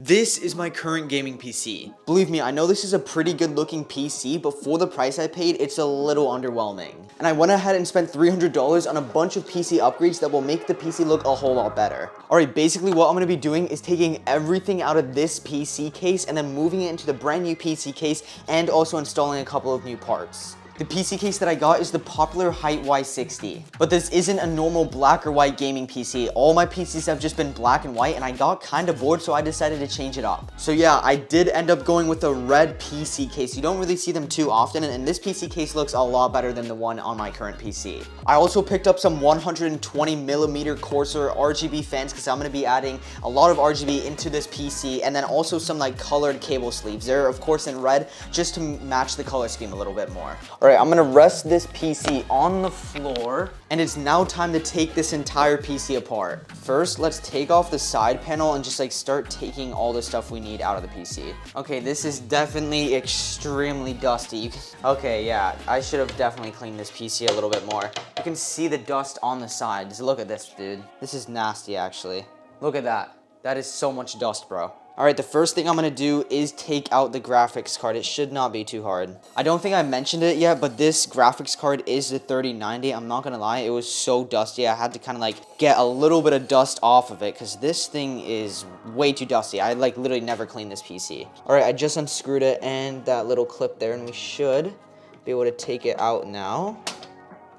This is my current gaming PC. Believe me, I know this is a pretty good looking PC, but for the price I paid, it's a little underwhelming. And I went ahead and spent $300 on a bunch of PC upgrades that will make the PC look a whole lot better. Alright, basically what I'm going to be doing is taking everything out of this PC case and then moving it into the brand new PC case and also installing a couple of new parts. The PC case that I got is the popular Height Y60, but this isn't a normal black or white gaming PC. All my PCs have just been black and white, and I got kind of bored, so I decided to change it up. So yeah, I did end up going with a red PC case. You don't really see them too often, and this PC case looks a lot better than the one on my current PC. I also picked up some 120mm Corsair RGB fans because I'm going to be adding a lot of RGB into this PC, and then also some like colored cable sleeves. They're of course in red just to match the color scheme a little bit more. Alright, I'm gonna rest this PC on the floor, and it's now time to take this entire PC apart. First, let's take off the side panel and just like start taking all the stuff we need out of the PC. Okay, this is definitely extremely dusty. Okay, yeah, I should have definitely cleaned this PC a little bit more. You can see the dust on the sides. Look at this, dude. This is nasty, actually. Look at that. That is so much dust, bro. Alright, the first thing I'm going to do is take out the graphics card. It should not be too hard. I don't think I mentioned it yet, but this graphics card is the 3090. I'm not going to lie, it was so dusty. I had to kind of like get a little bit of dust off of it because this thing is way too dusty. I like literally never cleaned this PC. Alright, I just unscrewed it and that little clip there, and we should be able to take it out now.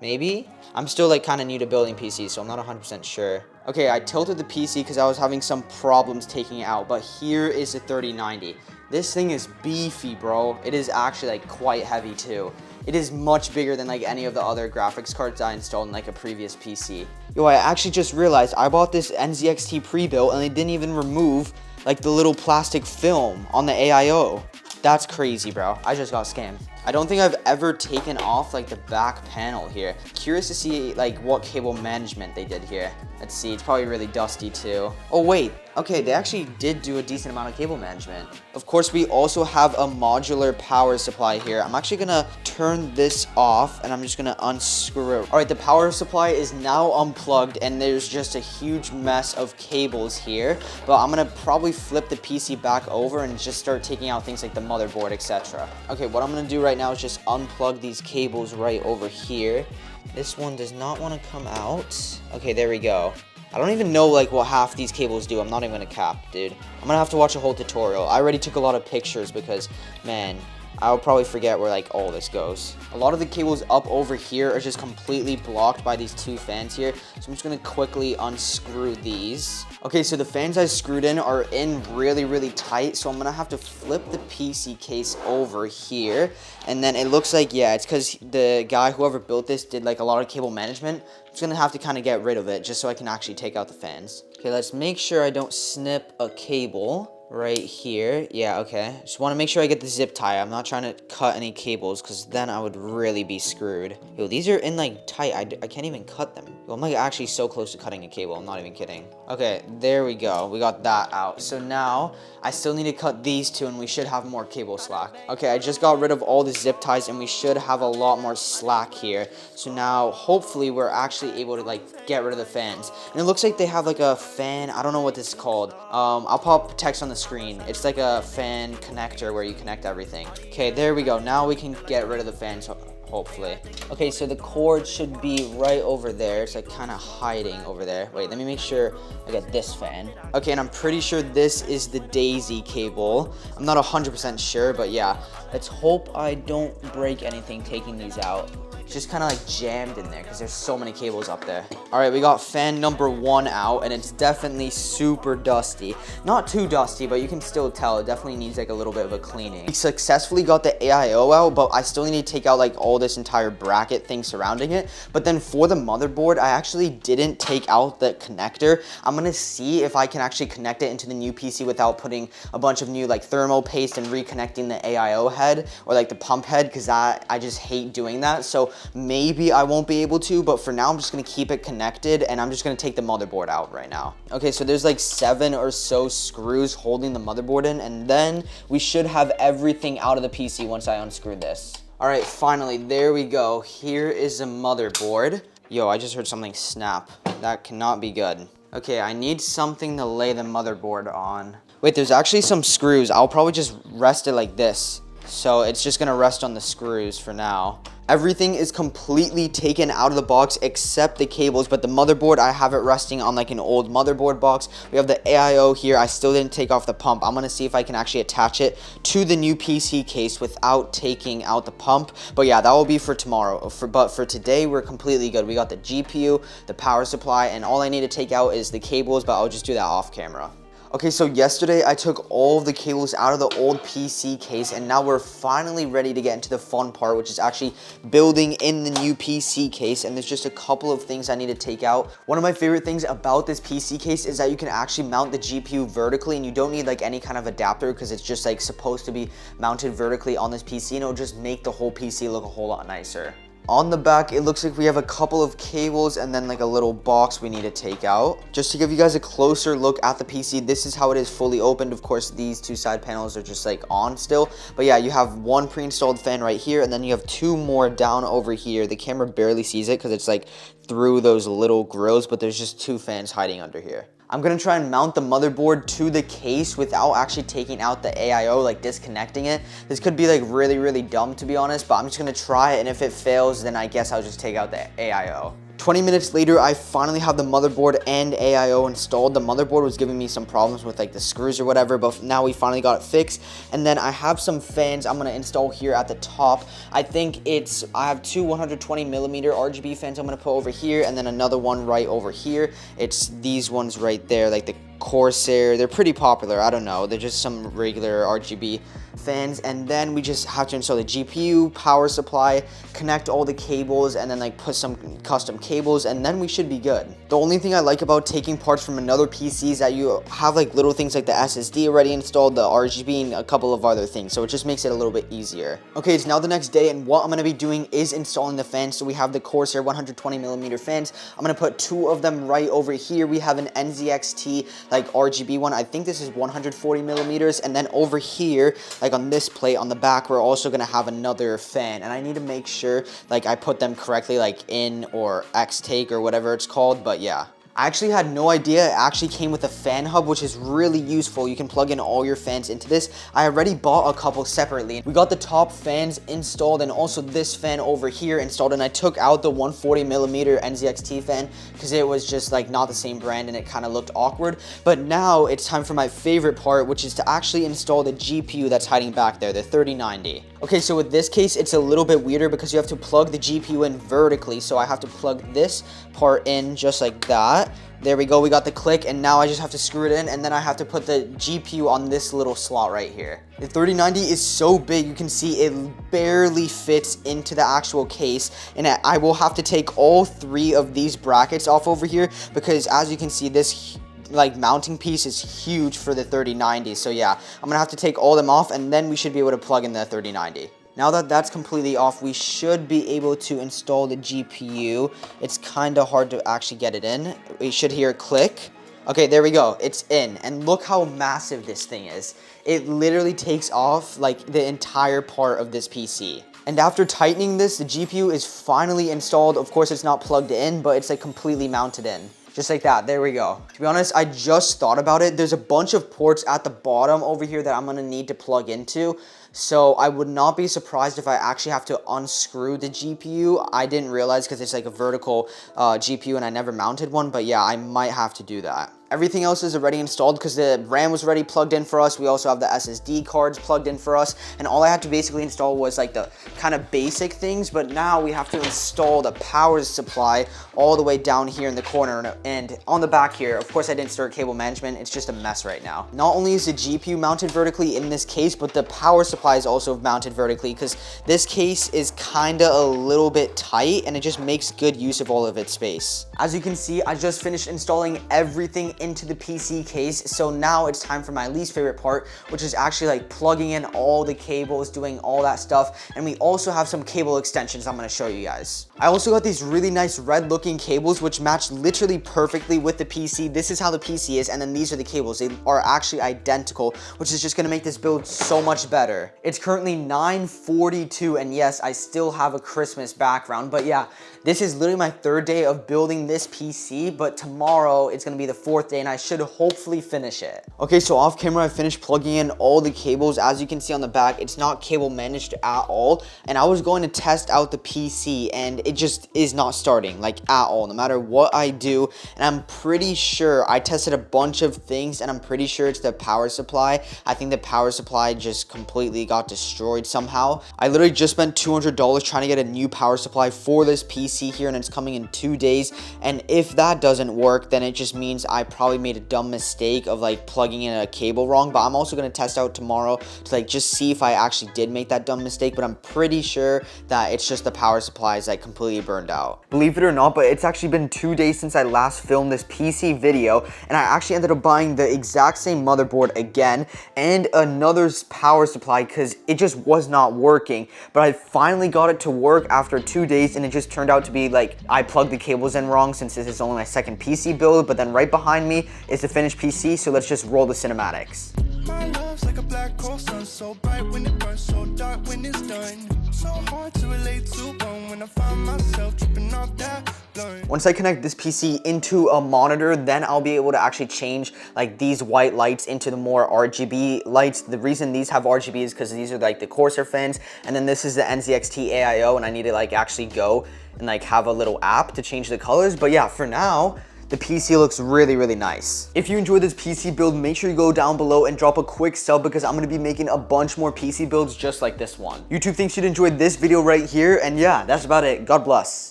Maybe? I'm still like kind of new to building PCs, so I'm not 100% sure. Okay, I tilted the PC because I was having some problems taking it out, but here is the 3090. This thing is beefy, bro. It is actually like quite heavy too. It is much bigger than like any of the other graphics cards I installed in like a previous PC. Yo, I actually just realized I bought this NZXT pre-built and they didn't even remove like the little plastic film on the AIO. That's crazy, bro. I just got scammed. I don't think I've ever taken off like the back panel here. Curious to see like what cable management they did here. Let's see, it's probably really dusty too. Oh wait, okay, they actually did do a decent amount of cable management. Of course, we also have a modular power supply here. I'm actually gonna turn this off and I'm just gonna unscrew it. All right, the power supply is now unplugged and there's just a huge mess of cables here, but I'm gonna probably flip the PC back over and just start taking out things like the motherboard, etc. Okay, what I'm gonna do right now is just unplug these cables right over here. This one does not want to come out. Okay, there we go. I don't even know like what half these cables do. I'm not even gonna cap, dude. I'm gonna have to watch a whole tutorial. I already took a lot of pictures because, man, I'll probably forget where like all this goes. A lot of the cables up over here are just completely blocked by these two fans here. So I'm just gonna quickly unscrew these. Okay, so the fans I screwed in are in really, really tight. So I'm gonna have to flip the PC case over here. And then it looks like, yeah, it's because the guy, whoever built this, did like a lot of cable management. I'm just gonna have to kind of get rid of it just so I can actually take out the fans. Okay, let's make sure I don't snip a cable. Right here. Yeah, okay. Just want to make sure I get the zip tie. I'm not trying to cut any cables because then I would really be screwed. Yo, these are in like tight. I can't even cut them. Yo, I'm like actually so close to cutting a cable. I'm not even kidding. Okay, there we go. We got that out. So now I still need to cut these two and we should have more cable slack. Okay, I just got rid of all the zip ties and we should have a lot more slack here. So now hopefully we're actually able to like get rid of the fans. And it looks like they have like a fan. I don't know what this is called. I'll pop text on the screen. It's like a fan connector where you connect everything. Okay, there we go. Now we can get rid of the fans, hopefully. Okay, so the cord should be right over there. It's like kind of hiding over there. Wait, let me make sure I get this fan. Okay, and I'm pretty sure this is the Daisy cable. I'm not 100% sure, but yeah. Let's hope I don't break anything taking these out. Just kind of like jammed in there because there's so many cables up there. All right, we got fan number 1 out and it's definitely super dusty. Not too dusty, but you can still tell it definitely needs like a little bit of a cleaning. We successfully got the AIO out, but I still need to take out like all this entire bracket thing surrounding it. But then for the motherboard, I actually didn't take out the connector. I'm gonna see if I can actually connect it into the new PC without putting a bunch of new like thermal paste and reconnecting the AIO head or like the pump head because I just hate doing that. So maybe I won't be able to, but for now I'm just gonna keep it connected and I'm just gonna take the motherboard out right now. Okay, so there's like 7 or so screws holding the motherboard in, and then we should have everything out of the PC once I unscrew this. All right, finally, there we go. Here is the motherboard. Yo, I just heard something snap. That cannot be good. Okay, I need something to lay the motherboard on. Wait, there's actually some screws. I'll probably just rest it like this. So it's just gonna rest on the screws for now. Everything is completely taken out of the box except the cables, but the motherboard, I have it resting on like an old motherboard box. We have the AIO here. I still didn't take off the pump. I'm gonna see if I can actually attach it to the new PC case without taking out the pump. But yeah, that will be for tomorrow. But for today, we're completely good. We got the GPU, the power supply, and all I need to take out is the cables, but I'll just do that off camera. Okay, so yesterday I took all of the cables out of the old PC case, and now we're finally ready to get into the fun part, which is actually building in the new PC case. And there's just a couple of things I need to take out. One of my favorite things about this PC case is that you can actually mount the GPU vertically, and you don't need like any kind of adapter because it's just like supposed to be mounted vertically on this PC, and it'll just make the whole PC look a whole lot nicer. On the back, it looks like we have a couple of cables and then like a little box we need to take out. Just to give you guys a closer look at the PC, this is how it is fully opened. Of course, these two side panels are just like on still. But yeah, you have one pre-installed fan right here, and then you have two more down over here. The camera barely sees it because it's like through those little grills, but there's just two fans hiding under here. I'm gonna try and mount the motherboard to the case without actually taking out the AIO, like disconnecting it. This could be like really dumb, to be honest, but I'm just gonna try it, and if it fails, then I guess I'll just take out the AIO. 20 minutes later, I finally have the motherboard and AIO installed. The motherboard was giving me some problems with like the screws or whatever, but now we finally got it fixed. And then I have some fans I'm gonna install here at the top. I have two 120mm RGB fans I'm gonna put over here, and then another one right over here. It's these ones right there, like the Corsair. They're pretty popular. I don't know. They're just some regular RGB fans. And then we just have to install the GPU, power supply, connect all the cables, and then like put some custom cables, and then we should be good. The only thing I like about taking parts from another PC is that you have like little things like the SSD already installed, the RGB, and a couple of other things. So it just makes it a little bit easier. Okay, it's now the next day, and what I'm going to be doing is installing the fans. So we have the Corsair 120mm fans. I'm going to put two of them right over here. We have an NZXT like RGB one. I think this is 140mm, and then over here, like on this plate on the back, we're also gonna have another fan, and I need to make sure like I put them correctly, like in or X-Take or whatever it's called. But yeah, I actually had no idea it actually came with a fan hub, which is really useful. You can plug in all your fans into this. I already bought a couple separately. We got the top fans installed, and also this fan over here installed, and I took out the 140mm NZXT fan because it was just like not the same brand and it kind of looked awkward. But now it's time for my favorite part, which is to actually install the GPU that's hiding back there, the 3090. Okay, so with this case, it's a little bit weirder because you have to plug the GPU in vertically. So I have to plug this part in just like that. There we go, we got the click, and now I just have to screw it in, and then I have to put the GPU on this little slot right here. The 3090 is so big, you can see it barely fits into the actual case, and I will have to take all three of these brackets off over here because, as you can see, this like mounting piece is huge for the 3090. So yeah, I'm gonna have to take all them off, and then we should be able to plug in the 3090. Now that that's completely off, we should be able to install the GPU. It's kind of hard to actually get it in. We should hear a click. Okay, there we go. It's in. And look how massive this thing is. It literally takes off like the entire part of this PC. And after tightening this, the GPU is finally installed. Of course, it's not plugged in, but it's like completely mounted in. Just like that, there we go. To be honest, I just thought about it. There's a bunch of ports at the bottom over here that I'm gonna need to plug into. So I would not be surprised if I actually have to unscrew the GPU. I didn't realize because it's like a vertical GPU and I never mounted one, but yeah, I might have to do that. Everything else is already installed because the RAM was already plugged in for us. We also have the SSD cards plugged in for us. And all I had to basically install was like the kind of basic things, but now we have to install the power supply all the way down here in the corner. And on the back here, of course I didn't start cable management. It's just a mess right now. Not only is the GPU mounted vertically in this case, but the power supply is also mounted vertically because this case is kind of a little bit tight and it just makes good use of all of its space. As you can see, I just finished installing everything into the PC case, so now it's time for my least favorite part, which is actually like plugging in all the cables, doing all that stuff. And we also have some cable extensions I'm going to show you guys. I also got these really nice red looking cables which match literally perfectly with the PC. This is how the PC is, and then these are the cables. They are actually identical, which is just going to make this build so much better. It's currently 9:42, and yes, I still have a Christmas background, but yeah, this is literally my third day of building this PC, but tomorrow it's going to be the fourth birthday and I should hopefully finish it. Okay, so off camera, I finished plugging in all the cables. As you can see on the back, it's not cable managed at all. And I was going to test out the PC and it just is not starting, like at all, no matter what I do. And I'm pretty sure I tested a bunch of things and I'm pretty sure it's the power supply. I think the power supply just completely got destroyed somehow. I literally just spent $200 trying to get a new power supply for this PC here, and it's coming in 2 days. And if that doesn't work, then it just means I probably made a dumb mistake of like plugging in a cable wrong. But I'm also going to test out tomorrow to like just see if I actually did make that dumb mistake. But I'm pretty sure that it's just the power supplies that completely burned out. Believe it or not, but it's actually been 2 days since I last filmed this PC video, and I actually ended up buying the exact same motherboard again and another power supply because it just was not working. But I finally got it to work after 2 days, and it just turned out to be like I plugged the cables in wrong since this is only my second PC build. But then right behind me is the finished PC, so let's just roll the cinematics. My love's like a black hole sun, so bright when it burns, so dark when it's done. So hard to relate to one when I find myself tripping off that blunt. Once I connect this PC into a monitor, then I'll be able to actually change like these white lights into the more RGB lights. The reason these have RGB is because these are like the Corsair fans, and then this is the NZXT AIO, and I need to like actually go and like have a little app to change the colors. But yeah, for now, the PC looks really, really nice. If you enjoyed this PC build, make sure you go down below and drop a quick sub because I'm gonna be making a bunch more PC builds just like this one. YouTube thinks you'd enjoy this video right here, and yeah, that's about it. God bless.